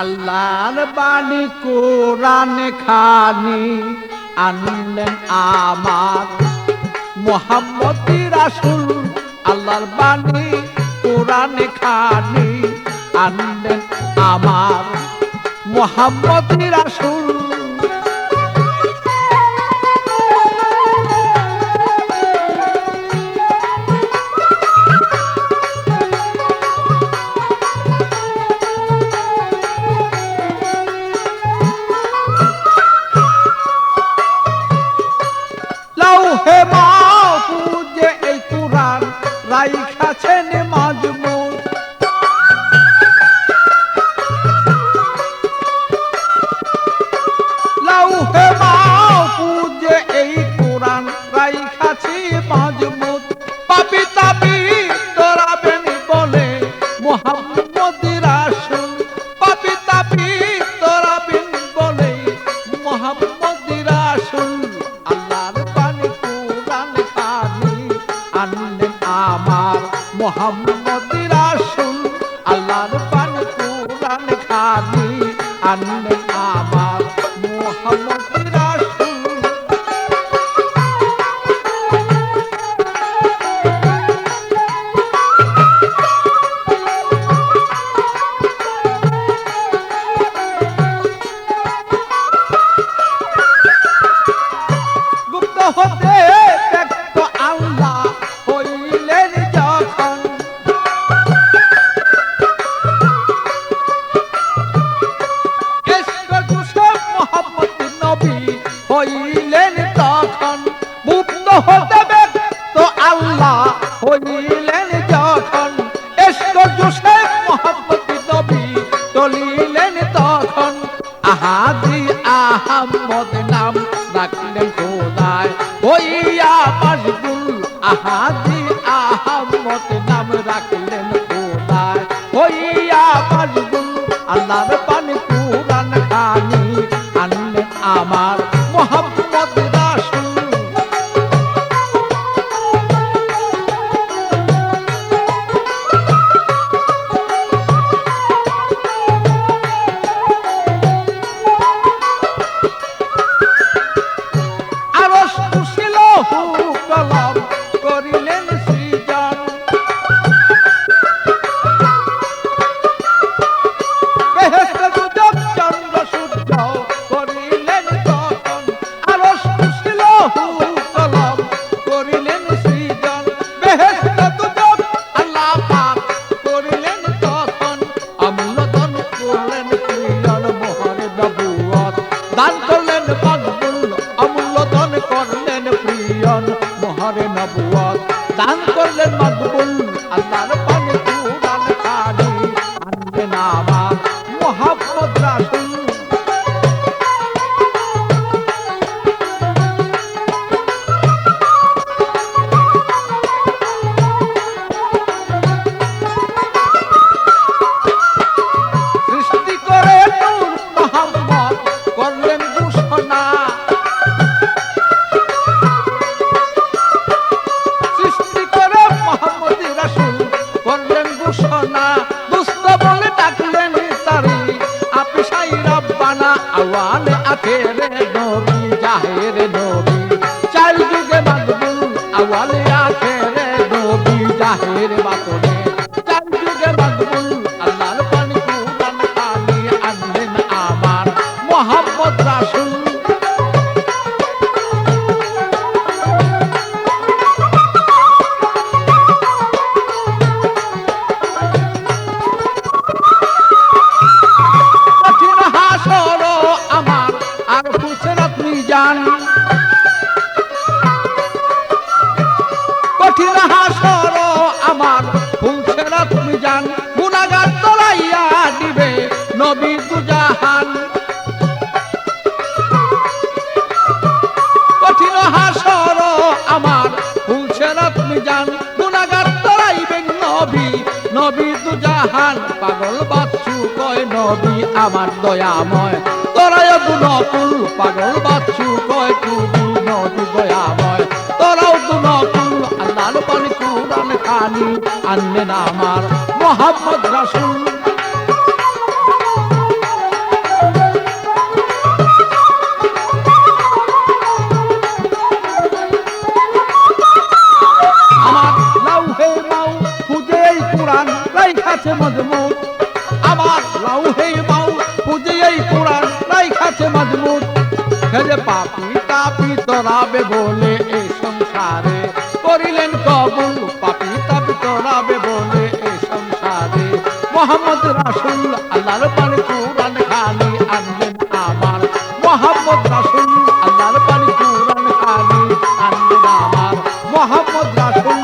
আল্লাহর বাণী কোরআন খানি আনলেন আমার মুহাম্মদ রাসূল। আল্লাহর বাণী কোরআন খানি আনলেন আমার মুহাম্মদ রাসূল। লাউহে মাহফুজে এই কুরআন রাইখাছেন মাজমুন। লাউহে মাহফুজে এই কুরআন রাইখাছি মাজমুন। পাপি তাপি তরাবেন বলে মুহাম্মদ রাসূল। পাপি তাপি তরাবেন বলে মুহাম্মদ রাসূল। আল্লাহর বাণী কোরআন খানি আনলেন আমার মুহাম্মদ রাসূল। আল্লাহর বাণী কোরআন খানি আনলেন আমার মুহাম্মদ রাসূল। গুপ্ত হতে ব্যক্ত আল্লাহ হইলেন যখন। ইশক কুশব মুহাম্মদ নবী হইলেন তখন। গুপ্ত হতে ব্যক্ত আল্লাহ হইলেন যখন। ইশক কুশব মুহাম্মদ নবী চলিলেন তখন। আহাদি আহমদ নাম রাখলেন খোদায় হইয়া মশগুল। আহাদি আহমদ নাম রাখলেন খোদায় হইয়া মশগুল। আল্লাহর বাণী কোরআন খানি আনলেন আমার মুহাম্মদ রাসূল। আরশ কুরসি লৌহ কলম করিলেন সৃজন। বেহেশত দুজক চন্দ্র সূর্য করিলেন তখন। আরশ কুরসি লৌহ কলম করিলেন সৃজন। বেহেশত দুজক আল্লাহ পাক করিলেন তখন। অমূল্যধন করলেন প্রিয়ন মোহরে নবুয়ত দান করলেন মকবুল। অমূল্যধন করলেন প্রিয়ন মোহরে নবুয়ত দান করলেন মকবুল। আল্লাহর বাণী কোরআন খানি আনলেন আমার মুহাম্মদ রাসূল। সৃষ্টি করে নূর মুহাম্মদ করলেন ঘোষণা। সৃষ্টি করে মুহাম্মদ রাসূল করলেন ঘোষণা। দুষ্ট বলে ডাকলেন তারি আপিসাই রব্বানা। আওয়ালে আখেরে নবী জাহেরে নবী চার যুগে মকবুল। আওয়ালে আখেরে নবী জাহেরে বাতনে চার যুগে মকবুল। আল্লাহর বাণী কোরআন খানি আনলেন আমার মুহাম্মদ রাসূল। কঠিন হাসর আমার আর ফুলসিরাত মিজান। কঠিন হাসর আমার ফুলসিরাত মিজান। গুনাহগার তলাইয়া দিবে নবী দুজাহান। কঠিন হাসর আমার ফুলসিরাত মিজান। গুনাহগার তলাইবেন নবী নবী দুজাহান। পাগল বাচ্চু কয় নবী আমার দয়াময় তোরাই দুনকুল। পাগল বাচ্চু কয় তুমি নবী দয়াময় তোরাও দুনকুল। আল্লাহর বাণী কোরআন খানি আনলেন আমার মুহাম্মদ রাসূল। হে যে পাপি তাপি তরাবে বলে এই সংসারে করিলেন কবুল পাপি তাপি তরাবে বলে এই সংসারে মোহাম্মদ রাসূল আল্লাহর পানি কুরআন খানি আনলেন আমার মোহাম্মদ রাসূল আল্লাহর পানি কুরআন খানি আনলেন আমার মোহাম্মদ রাসূল